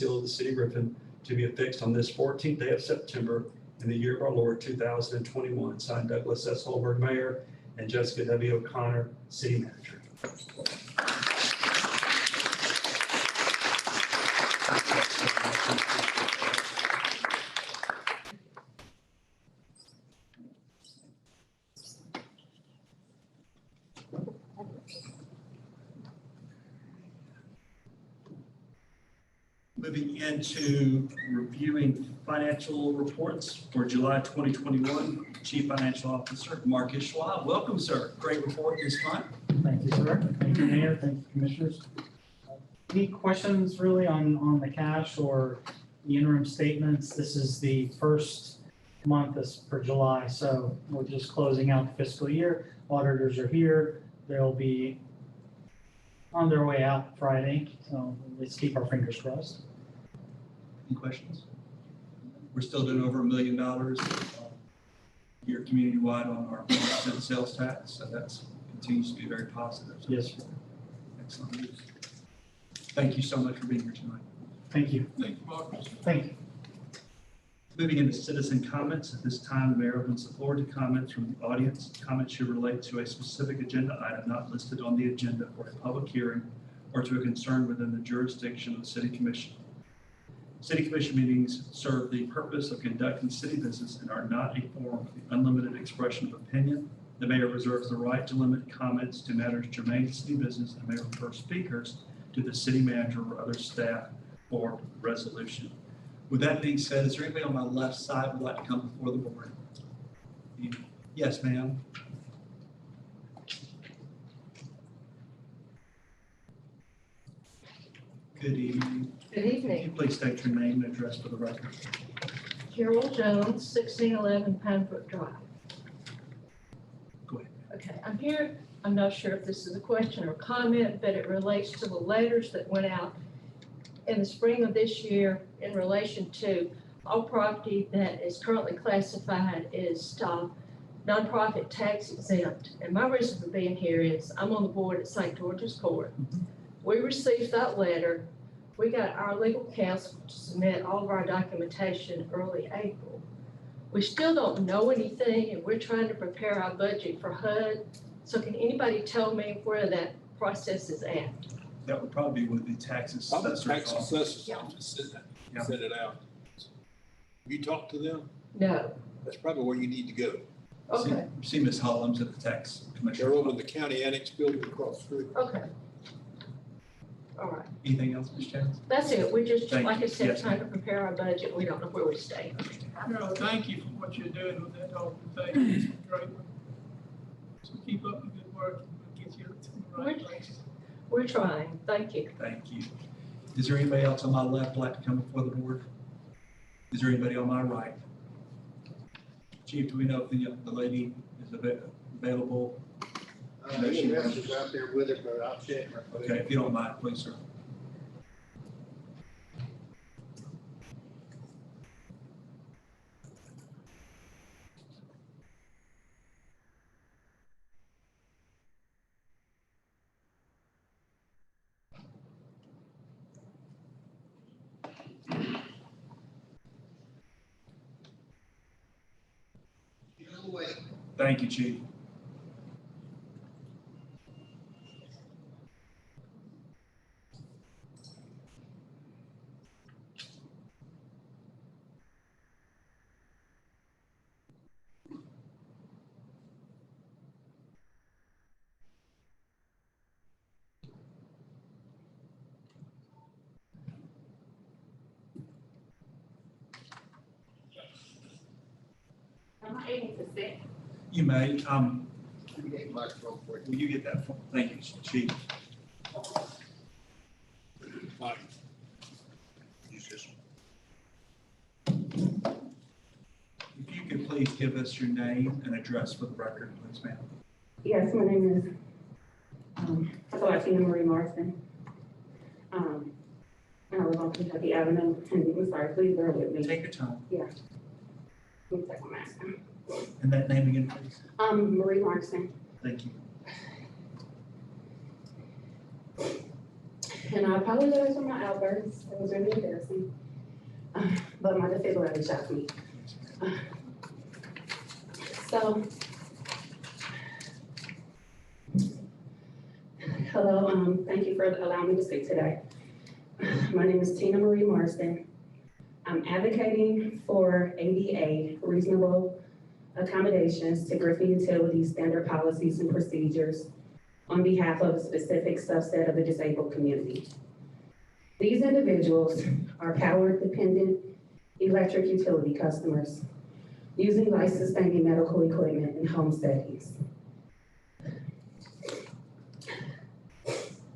seal of the city of Griffin to be affixed on this 14th day of September in the year of our Lord 2021. Signed, Douglas S. Holberg, Mayor, and Jessica W. O'Connor, City Manager. Moving into reviewing financial reports for July 2021, Chief Financial Officer Marcus Schwab. Welcome, sir. Great report this month. Thank you, sir. Thank you, Mayor. Thank you, Commissioners. Any questions really on the cash or the interim statements? This is the first month for July, so we're just closing out the fiscal year. Auditors are here. They'll be on their way out Friday, so let's keep our fingers crossed. Any questions? We're still doing over $1 million here community-wide on our 1% sales tax, so that continues to be very positive. So Yes, sir. excellent news. Thank you so much for being here tonight. Thank you. Thank you, Marcus. Thank you. Moving into citizen comments. At this time, the mayor opens the floor to comments from the audience. Comments should relate to a specific agenda item not listed on the agenda for a public hearing or to a concern within the jurisdiction of the city commission. City commission meetings serve the purpose of conducting city business and are not a forum for the unlimited expression of opinion. The mayor reserves the right to limit comments to matters germane to city business and may refer speakers to the city manager or other staff for resolution. With that being said, is there anybody on my left side who would like to come before the board? Yes, ma'am. Good evening. Good Could you evening. please state your name and address for the record? Carol Jones, 1611 Pinebrook Drive. Go ahead. Okay, I'm here. I'm not sure if this is a question or comment, but it relates to the letters that went out in the spring of this year in relation to all property that is currently classified as nonprofit tax exempt. And my reason for being here is I'm on the board at St. George's Court. We received that letter. We got our legal counsel to submit all of our documentation early April. We still don't know anything, and we're trying to prepare our budget for HUD. So can anybody tell me where that process is at? That would probably be with the taxes. Probably tax assessors Yeah. just Yeah. set it out. You talk to them, No. that's probably where you need to go. Okay, See Ms. Hollums at the tax commission. They're over in the county annex building across the street. okay. All right. Anything else, Ms. Jones? That's it. We're just, Thank like I you. said, Yes, trying to prepare our budget. We don't know where we stay. Carol, thank you for what you're doing with that whole thing. It's a great one. So keep up the good work and we'll get you to the right place. We're trying. Thank you. Thank you. Is there anybody else on my left like to come before the board? Is there anybody on my right? Chief, do we know if the lady is available? There's a message out there with it, but I'll check. Okay, if you don't mind, please, sir. Thank you, Chief. Am I able to sit? You may. Give me a microphone for you. Will you get that? Thank you, Chief. Mike, use this one. If you could please give us your name and address for the record, please, ma'am. Yes, my name is Celestina Marie Marston. I live on Kentucky Avenue, and I'm sorry, please bear with me. Take your time. Yeah. Let me take my mask down. And that name again, please. Marie Marston, Thank you. and I apologize for my outbursts. It was really embarrassing. but my defibrillator shocked me. So, hello, thank you for allowing me to speak today. My name is Tina Marie Marsden. I'm advocating for ADA, reasonable accommodations to Griffin Utilities standard policies and procedures on behalf of a specific subset of the disabled community. These individuals are power-dependent electric utility customers using life-sustaining medical equipment in home settings.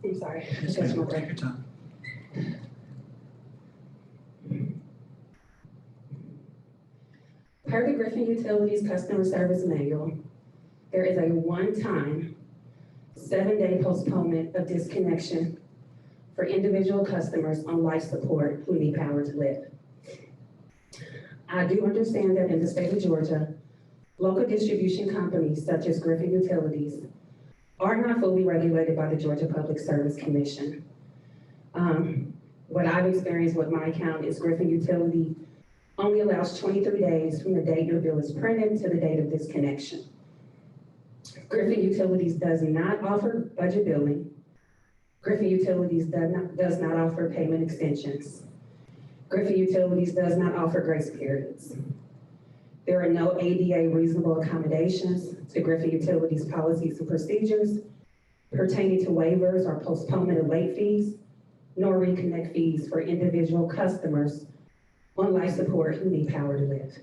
I'm sorry. Yes, ma'am. Take your time. Per the Griffin Utilities Customer Service Manual, there is a one-time 7-day postponement of disconnection for individual customers on life support who need power to live. I do understand that in the state of Georgia, local distribution companies such as Griffin Utilities are not fully regulated by the Georgia Public Service Commission. What I've experienced with my account is Griffin Utility only allows 23 days from the date your bill is printed to the date of disconnection. Griffin Utilities does not offer budget billing. Griffin Utilities does not offer payment extensions. Griffin Utilities does not offer grace periods. There are no ADA reasonable accommodations to Griffin Utilities policies and procedures pertaining to waivers or postponement of late fees, nor reconnect fees for individual customers on life support who need power to live.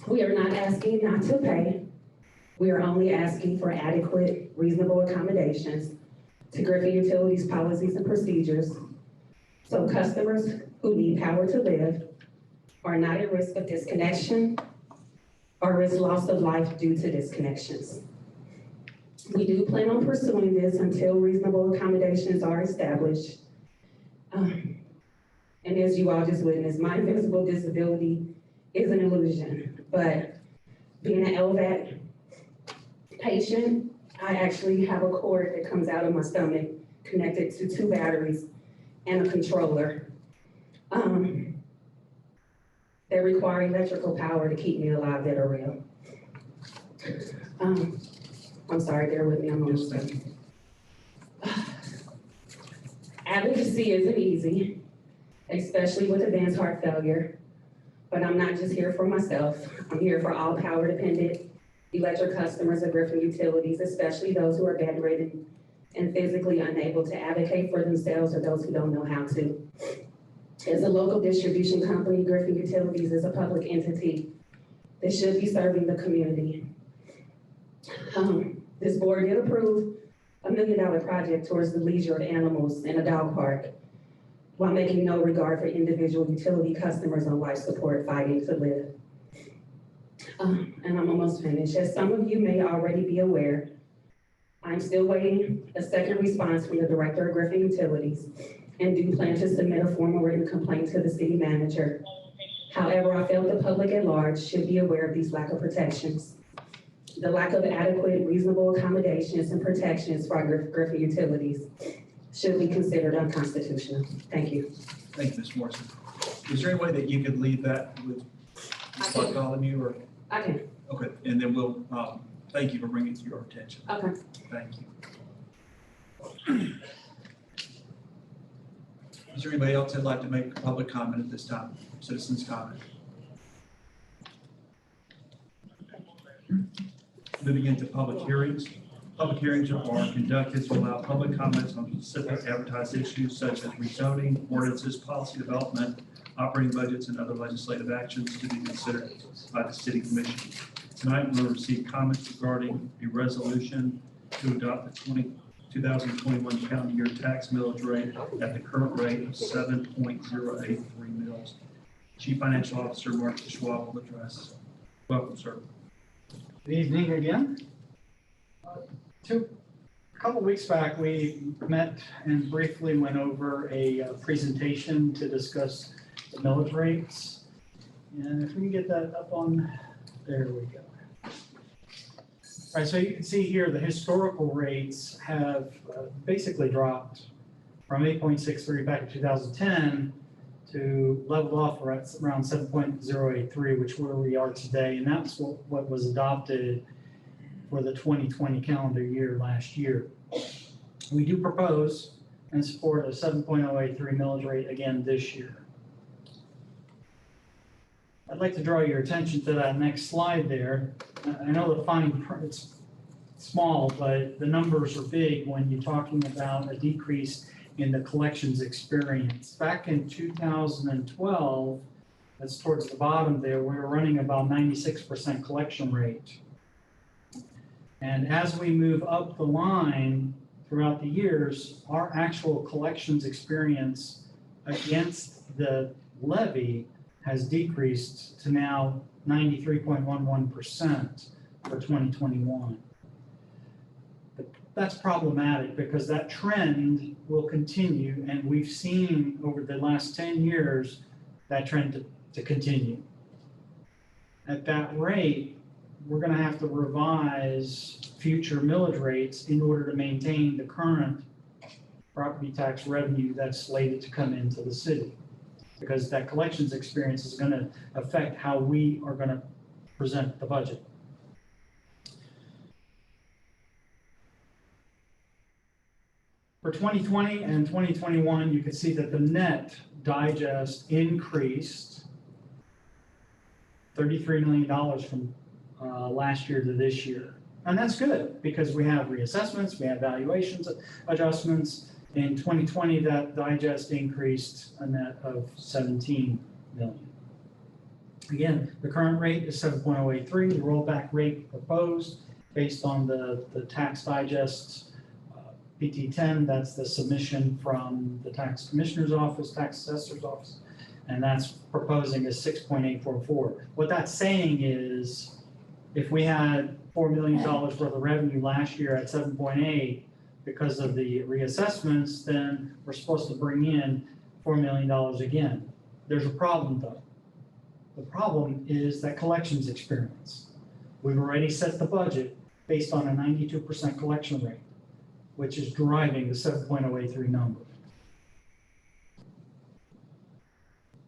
We are not asking not to pay. We are only asking for adequate, reasonable accommodations to Griffin Utilities policies and procedures so customers who need power to live are not at risk of disconnection or risk loss of life due to disconnections. We do plan on pursuing this until reasonable accommodations are established. And as you all just witnessed, my invisible disability is an illusion, but being an LVAD patient, I actually have a cord that comes out of my stomach connected to 2 batteries and a controller that require electrical power to keep me alive that are real. I'm sorry, bear with me, I'm almost done. Advocacy isn't easy, especially with advanced heart failure, but I'm not just here for myself. I'm here for all power-dependent electric customers of Griffin Utilities, especially those who are bedridden and physically unable to advocate for themselves or those who don't know how to. As a local distribution company, Griffin Utilities is a public entity that should be serving the community. This board did approve a $1 million project towards the leisure of animals in a dog park while making no regard for individual utility customers on life support fighting to live. And I'm almost finished. As some of you may already be aware, I'm still waiting a second response from the director of Griffin Utilities and do plan to submit a formal written complaint to the city manager. However, I felt the public at large should be aware of these lack of protections. The lack of adequate, reasonable accommodations and protections for our Griffin Utilities should be considered unconstitutional. Thank you. Thank you, Ms. Morrison. Is there any way that you could leave that with Ms. Bartholomew or? I can. Okay, and then we'll, thank you for bringing it to your attention. Okay. Thank you. Is there anybody else that'd like to make a public comment at this time? Citizens comment? Moving into public hearings. Public hearings are conducted to allow public comments on specific advertised issues such as rezoning, ordinances, policy development, operating budgets, and other legislative actions to be considered by the City Commission. Tonight, we'll receive comments regarding a resolution to adopt the 2021 calendar year tax millage rate at the current rate of 7.083 mils. Chief Financial Officer Mark Schwab will address. Welcome, sir. Good evening again. A couple weeks back, we met and briefly went over a presentation to discuss the millage rates. And if we can get that up on, there we go. All right, so you can see here the historical rates have basically dropped from 8.63 back in 2010 to level off around 7.083, which where we are today, and that's what was adopted for the 2020 calendar year last year. We do propose and support a 7.083 millage rate again this year. I'd like to draw your attention to that next slide there. I know the fine print, it's small, but the numbers are big when you're talking about a decrease in the collections experience. Back in 2012, that's towards the bottom there, we were running about 96% collection rate. And as we move up the line throughout the years, our actual collections experience against the levy has decreased to now 93.11% for 2021. That's problematic because that trend will continue, and we've seen over the last 10 years that trend to continue. At that rate, we're going to have to revise future millage rates in order to maintain the current property tax revenue that's slated to come into the city, because that collections experience is going to affect how we are going to present the budget. For 2020 and 2021, you can see that the net digest increased $33 million from last year to this year. And that's good because we have reassessments, we have valuations adjustments. In 2020, that digest increased a net of $17 million. Again, the current rate is 7.083. The rollback rate proposed based on the tax digest PT10, that's the submission from the tax commissioner's office, tax assessor's office, and that's proposing a 6.844. What that's saying is if we had $4 million worth of revenue last year at 7.8 because of the reassessments, then we're supposed to bring in $4 million again. There's a problem though. The problem is that collections experience. We've already set the budget based on a 92% collection rate, which is driving the 7.083 number.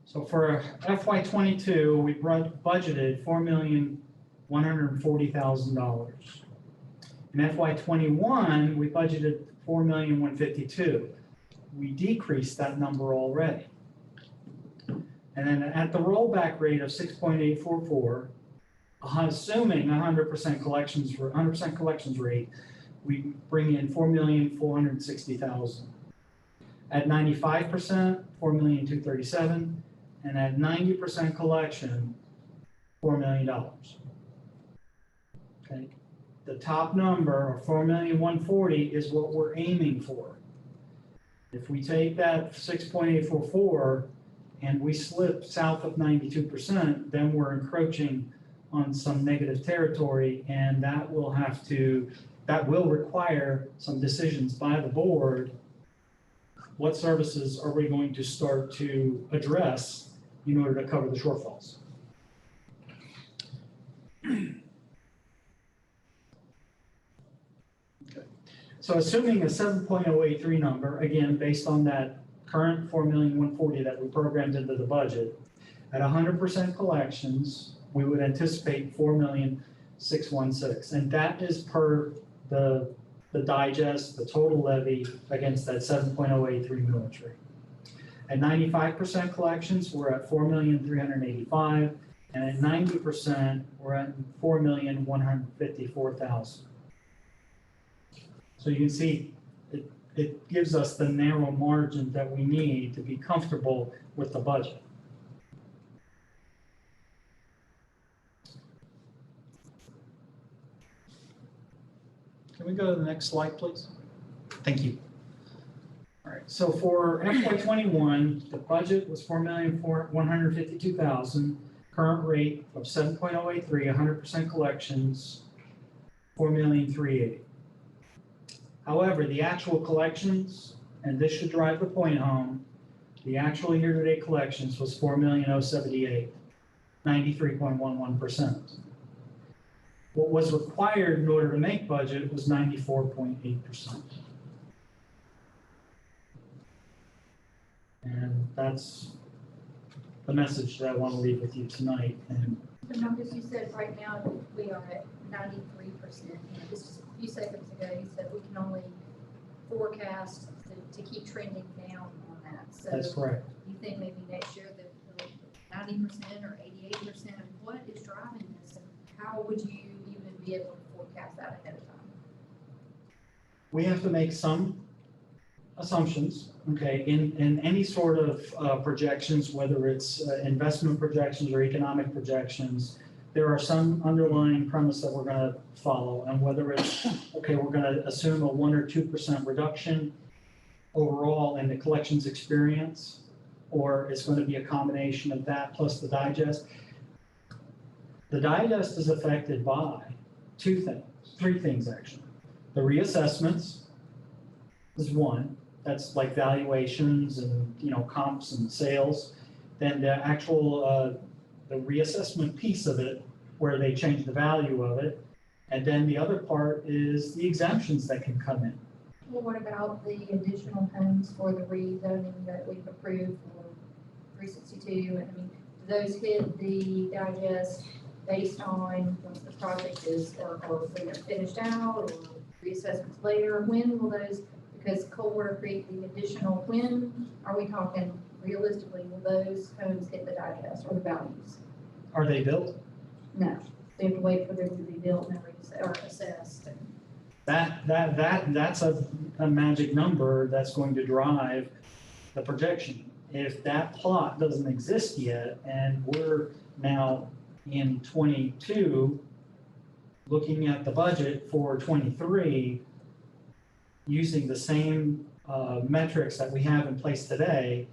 So for FY22, we budgeted $4,140,000. In FY21, we budgeted $4,152,000. We decreased that number already. And then at the rollback rate of 6.844, assuming 100% collections rate, we bring in $4,460,000. At 95%, $4,237,000, and at 90% collection, $4 million. Okay, the top number of $4,140,000 is what we're aiming for. If we take that 6.844 and we slip south of 92%, then we're encroaching on some negative territory, and that will require some decisions by the board. What services are we going to start to address in order to cover the shortfalls? Okay. So assuming a 7.083 number, again, based on that current $4,140,000 that we programmed into the budget, at 100% collections, we would anticipate $4,616,000, and that is per the digest, the total levy against that 7.083 millage rate. At 95% collections, we're at $4,385,000, and at 90%, we're at $4,154,000. So you can see it gives us the narrow margin that we need to be comfortable with the budget. Can we go to the next slide, please? Thank you. All right, so for FY21, the budget was $4,152,000, current rate of 7.083, 100% collections, $4,380,000. However, the actual collections, and this should drive the point home, the actual year-to-date collections was $4,078,000, 93.11%. What was required in order to make budget was 94.8%. And that's the message that I want to leave with you tonight. And So Marcus, you said right now we are at 93%. Just a few seconds ago, you said we can only forecast to keep trending down on that. that's So correct. you think maybe next year that 90% or 88%, what is driving this? And how would you even be able to forecast that ahead of time? We have to make some assumptions, okay, in any sort of projections, whether it's investment projections or economic projections, there are some underlying premise that we're gonna follow, and whether it's, okay, we're gonna assume a 1 or 2% reduction overall in the collections experience, or it's gonna be a combination of that plus the digest. The digest is affected by three things actually. The reassessments is one, that's like valuations and, comps and sales. Then the actual, the reassessment piece of it, where they change the value of it. And then the other part is the exemptions that can come in. Well, what about the additional homes for the rezoning that we've approved for 362? And I mean, do those hit the digest based on once the project is, or when they're finished out, or reassessments later? When will those, because Coldwater Creek, the additional, when are we talking realistically, will those homes hit the digest or the values? Are they built? No, they have to wait for them to be built and or assessed. That's a magic number that's going to drive the projection. If that plot doesn't exist yet, and we're now in 22, looking at the budget for 23, using the same metrics that we have in place today,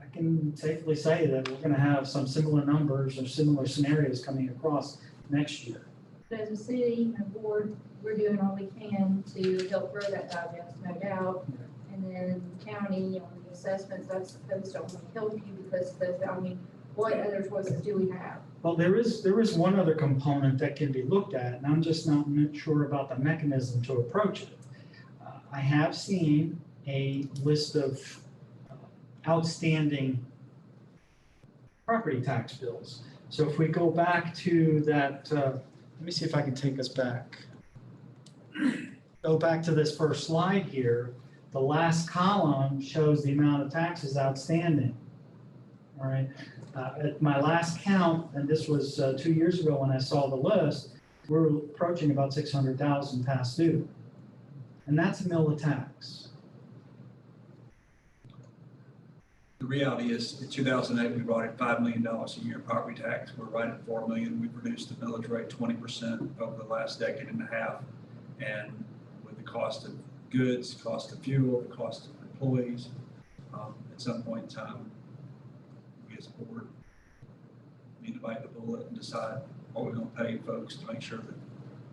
I can safely say that we're gonna have some similar numbers or similar scenarios coming across next year. But as a city and board, we're doing all we can to help grow that digest, no doubt. And then county on the assessments, that's supposed to only help you because those, I mean, what other choices do we have? Well, there is one other component that can be looked at, and I'm just not sure about the mechanism to approach it. I have seen a list of outstanding property tax bills. So if we go back to that, let me see if I can take us back. Go back to this first slide here. The last column shows the amount of taxes outstanding. All right. At my last count, and this was 2 years ago when I saw the list, we're approaching about 600,000 past due. And that's a mill of tax. The reality is, in 2008, we brought in $5 million a year in property tax. We're right at $4 million. We've reduced the millage rate 20% over the last decade and a half. And with the cost of goods, cost of fuel, the cost of employees, at some point in time, we as a board need to bite the bullet and decide what we're going to pay folks to make sure that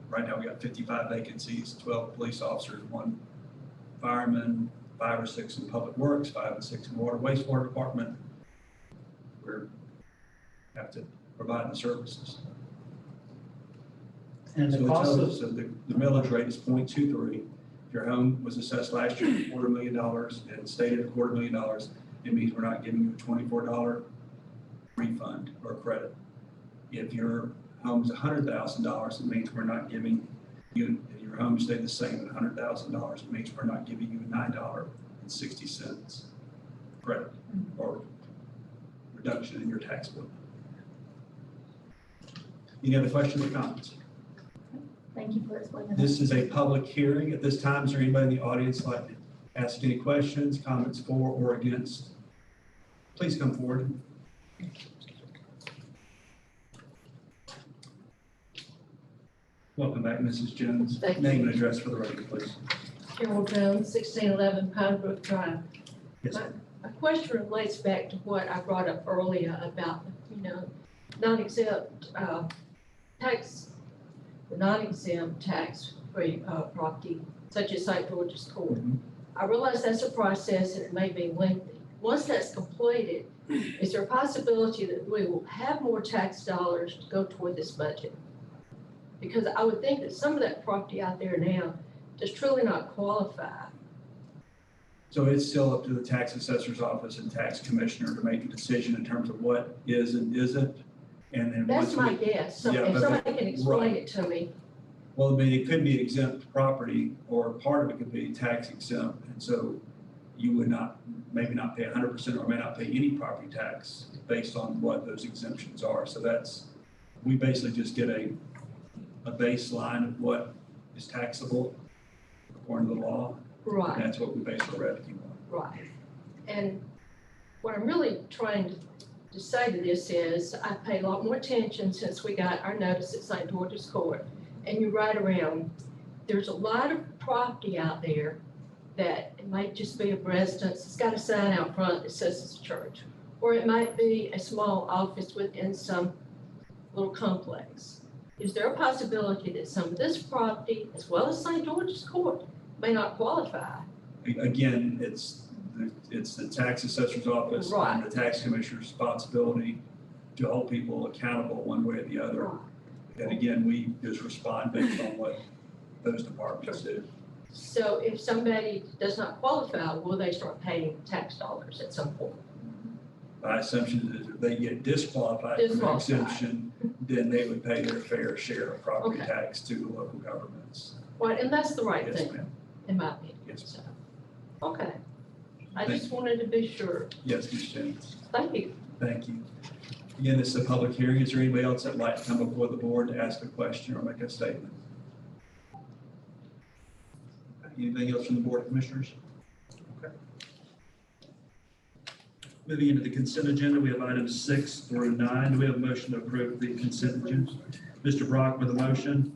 right now we got 55 vacancies, 12 police officers, 1 fireman, 5 or 6 in public works, 5 and 6 in water wastewater department. We have to provide the services. And So the the cost total, of, so the millage rate is 0.23. If your home was assessed last year at $250,000 and stayed at $250,000, it means we're not giving you a $24 refund or credit. If your home is $100,000, it means we're not giving you, if your home stayed the same at $100,000, it means we're not giving you a $9.60 credit or reduction in your tax bill. Any other questions or comments? Thank you for explaining that. This is a public hearing. At this time, is there anybody in the audience like to ask any questions, comments for or against? Please come forward. Welcome back, Mrs. Jones. Thank you. Name and address for the record, please. Carol Jones, 1611 Pine Brook Drive. Yes. My question relates back to what I brought up earlier about, non-exempt tax, the non-exempt tax-free property, such as St. George's Court. Mhm. I realize that's a process and it may be lengthy. Once that's completed, is there a possibility that we will have more tax dollars to go toward this budget? Because I would think that some of that property out there now does truly not qualify So it's still up to the tax assessor's office and tax commissioner to make a decision in terms of what is and isn't. And then That's once my we, guess. So Yeah, if but- somebody can explain right. it to me. well, I mean, it could be exempt property or part of it could be tax exempt. And so you would not, maybe not pay 100% or may not pay any property tax based on what those exemptions are. So that's, we basically just get a baseline of what is taxable according to the law. Right. And that's what we base our revenue on. Right. And what I'm really trying to say to this is, I paid a lot more attention since we got our notice at St. George's Court. And you're right around, there's a lot of property out there that it might just be a residence, it's got a sign out front that says it's a church. Or it might be a small office within some little complex. Is there a possibility that some of this property, as well as St. George's Court, may not qualify? Again, it's the tax assessor's office and Right. the tax commissioner's responsibility to hold people accountable one way or the other. And again, we just respond based on what those departments do. So if somebody does not qualify, will they start paying tax dollars at some point? My assumption is if they get disqualified from Disqualified. exemption, then they would pay their fair share of property Okay. tax to the local governments. Well, and that's the right Yes, thing, ma'am. in my opinion, Yes, so. Okay. I just wanted to be sure. Yes, Ms. Jones. Thank you. Thank you. Again, this is a public hearing. Is there anybody else that'd like to come before the board to ask a question or make a statement? Anything else from the Board of Commissioners? Okay. Moving into the consent agenda, we have items 6 through 9. Do we have a motion to approve the consent agenda? Mr. Brock with a motion.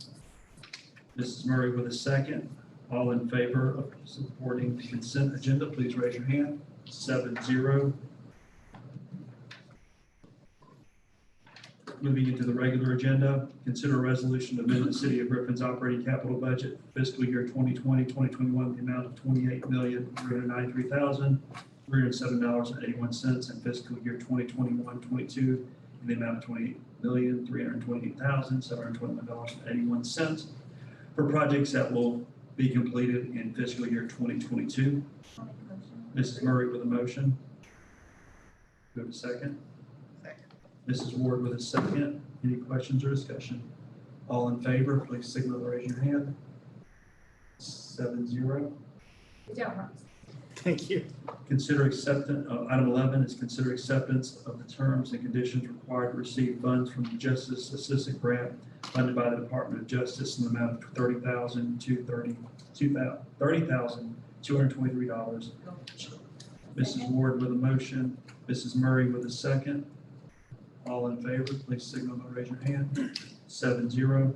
Mrs. Murray with a second. All in favor of supporting the consent agenda, please raise your hand. 7-0. Moving into the regular agenda, consider a resolution to amend the City of Griffin's operating capital budget fiscal year 2020, 2021, the amount of $28,393,307.81, and fiscal year 2021, 22, in the amount of $28,328,721.81 for projects that will be completed in fiscal year 2022. Mrs. Murray with a motion. Do we have a second? Mrs. Ward with a second. Any questions or discussion? All in favor, please signal by raising your hand. 7-0. Good job, Ross. Thank you. Consider acceptance, item 11 is consider acceptance of the terms and conditions required to receive funds from the Justice Assistant Grant funded by the Department of Justice in the amount of $30,223. Mrs. Ward with a motion, Mrs. Murray with a second. All in favor, please signal by raising your hand. 7-0.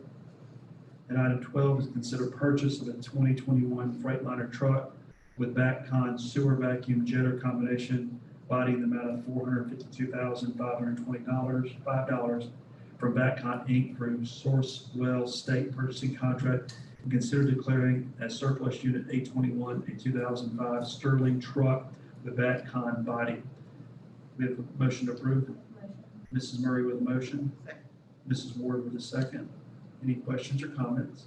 And item 12 is consider purchase of a 2021 Freightliner truck with Batcon sewer vacuum jetter combination body in the amount of $452,520 from Batcon Inc. through Sourcewell State Purchasing Contract, and consider declaring as surplus unit 821 a 2005 Sterling truck with Batcon body. We have a motion to approve. Mrs. Murray with a motion. Mrs. Ward with a second. Any questions or comments?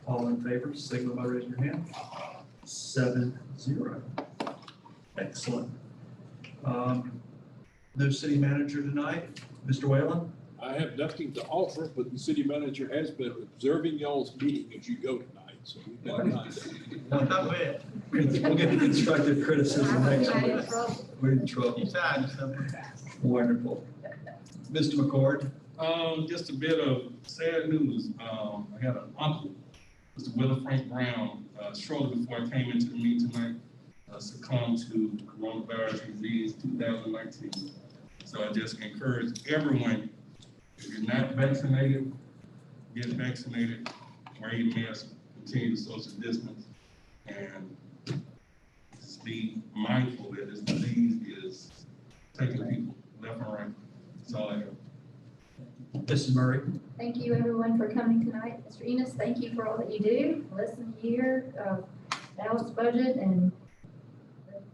All in favor, signal by raising your hand. 7-0. Excellent. No city manager tonight. Mr. Whalen? I have nothing to offer, but the city manager has been observing y'all's meeting as you go tonight, so we've been nice. Not bad. We'll get the constructive criticism next week. We're in trouble. You tired or something? Wonderful. Mr. McCord? Just a bit of sad news. I had an uncle, Mr. Willie Frank Brown, shortly before I came into the meeting tonight, succumbed to coronavirus disease 2019. So I just encourage everyone, if you're not vaccinated, get vaccinated, wear your mask, continue to social distance, and just be mindful that this disease is taking people left and right. That's all I have. Mrs. Murray? Thank you, everyone, for coming tonight. Mr. Enos, thank you for all that you do. Listen here, balanced budget and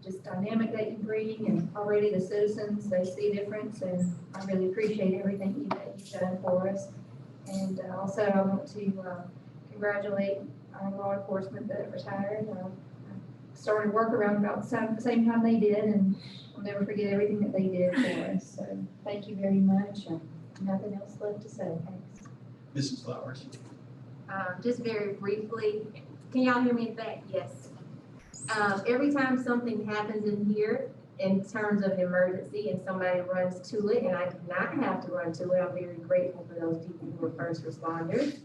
just dynamic that you bring, and already the citizens, they see a difference, and I really appreciate everything that you've done for us. And also, I want to congratulate our law enforcement that retired. started work around about the same time they did, and I'll never forget everything that they did for us. So thank you very much. Nothing else left to say. Thanks. Mrs. Flowers. Just very briefly, can y'all hear me back? Yes. Every time something happens in here in terms of an emergency and somebody runs to it, and I do not have to run to it, I'm very grateful for those people who are first responders.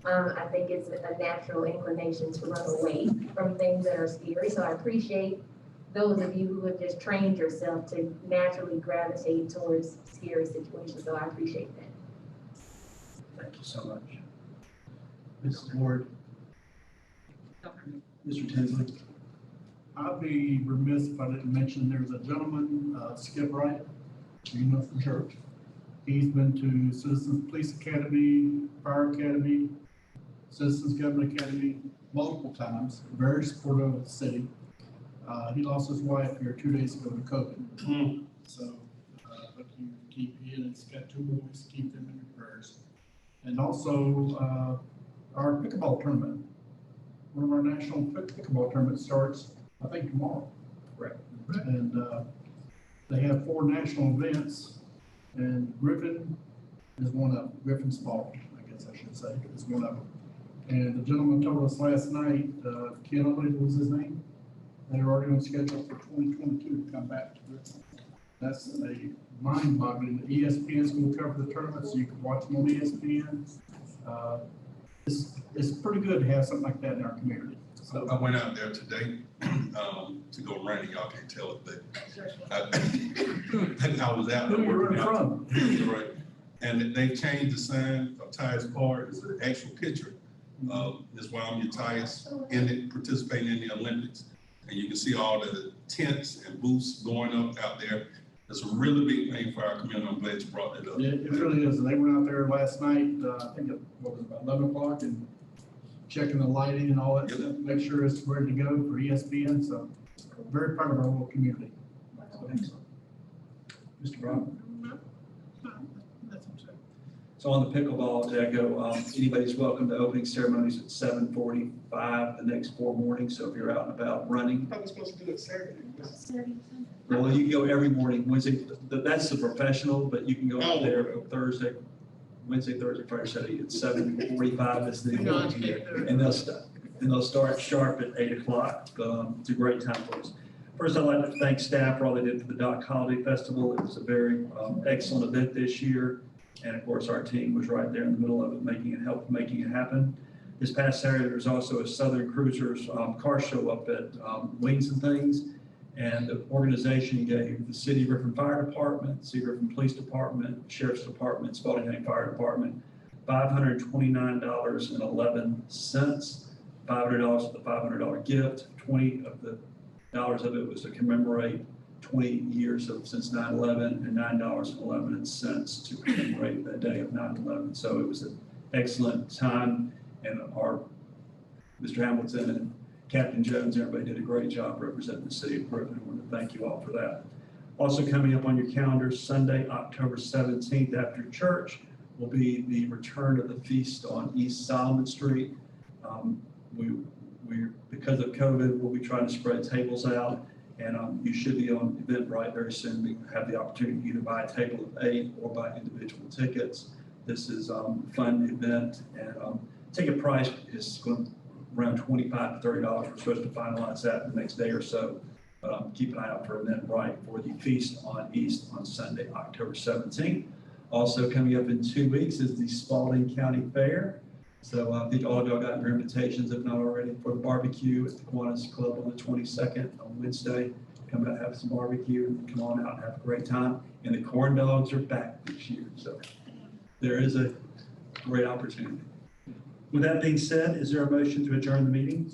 I think it's a natural inclination to run away from things that are scary, so I appreciate those of you who have just trained yourself to naturally gravitate towards scary situations, so I appreciate that. Thank you so much. Mrs. Ward. Mr. Tinsley. I'll be remiss if I didn't mention there's a gentleman, Skip Wright, you know, from church. He's been to Citizens Police Academy, Fire Academy, Citizens Government Academy multiple times, very supportive of the city. He lost his wife here 2 days ago to COVID. So, but you keep, he and he's got 2 boys, keep them in your prayers. And also, our pickleball tournament. One of our national pickleball tournaments starts, I think, tomorrow. Right. And they have 4 national events, and Griffin is one of them. Griffin Spalding, I guess I should say, is one of them. And the gentleman told us last night, Ken, I believe was his name, they're already on schedule for 2022 to come back to Griffin. That's a mind-boggling. The ESPN's going to cover the tournament, so you can watch them on ESPN. It's pretty good to have something like that in our community. So I went out there today to go running. Y'all can't tell it, but I was out there. Who you running working from? out. Right. And they changed the sign of Tyus Park. It's an actual picture of this Wyoming Tyus in it, participating in the Olympics. And you can see all the tents and booths going up out there. It's a really big thing for our community. I'm glad you brought that up. Yeah, it really is. They went out there last night, I think it was about 11 o'clock, and checking the lighting and all that stuff, make sure it's ready to go for ESPN. So very proud of our little community. So, Excellent. Mr. Brown. That's what I'm saying. So on the pickleball, to echo, anybody's welcome to opening ceremonies at 7:45 the next 4 mornings. So if you're out and about running, I was supposed to do it Saturday. well, you can go every morning. Wednesday, that's the professional, but you can go out there Thursday, Wednesday, Thursday, Friday, Saturday at 7:45 is the No, I event. can't do it. And they'll start sharp at 8 o'clock. It's a great time for us. First, I'd like to thank staff for all they did for the Dock Holiday Festival. It was a very excellent event this year. And of course, our team was right there in the middle of it, making it happen. This past Saturday, there was also a Southern Cruisers car show up at Wings and Things. And the organization gave the City of Griffin Fire Department, City of Griffin Police Department, Sheriff's Department, Spalding County Fire Department, $529.11, $500 for the $500 gift, 20 of the dollars of it was to commemorate 20 years since 9/11, and $9.11 to commemorate that day of 9/11. So it was an excellent time, and our Mr. Hamilton and Captain Jones, everybody did a great job representing the city of Griffin. I want to thank you all for that. Also coming up on your calendars, Sunday, October 17th after church will be the return of the feast on East Solomon Street. Because of COVID, we'll be trying to spread tables out, and you should be on Eventbrite very soon. We have the opportunity to either buy a table of 8 or buy individual tickets. This is a fun event, and ticket price is going around $25 to $30. We're supposed to finalize that the next day or so. But keep an eye out for Eventbrite for the Feast on East on Sunday, October 17th. Also coming up in 2 weeks is the Spalding County Fair. So I think all of y'all got your invitations, if not already, for the barbecue at the Kiwanis Club on the 22nd on Wednesday. Come out, have some barbecue, and come on out and have a great time. And the corn dogs are back this year, so there is a great opportunity. With that being said, is there a motion to adjourn the meeting?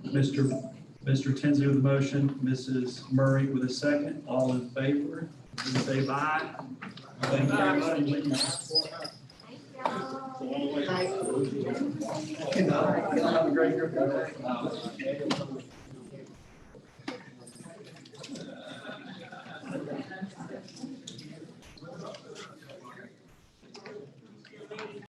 Mr. Tinsley with a motion, Mrs. Murray with a second. All in favor, please say aye. Thank you very much. Good night. Have a great day.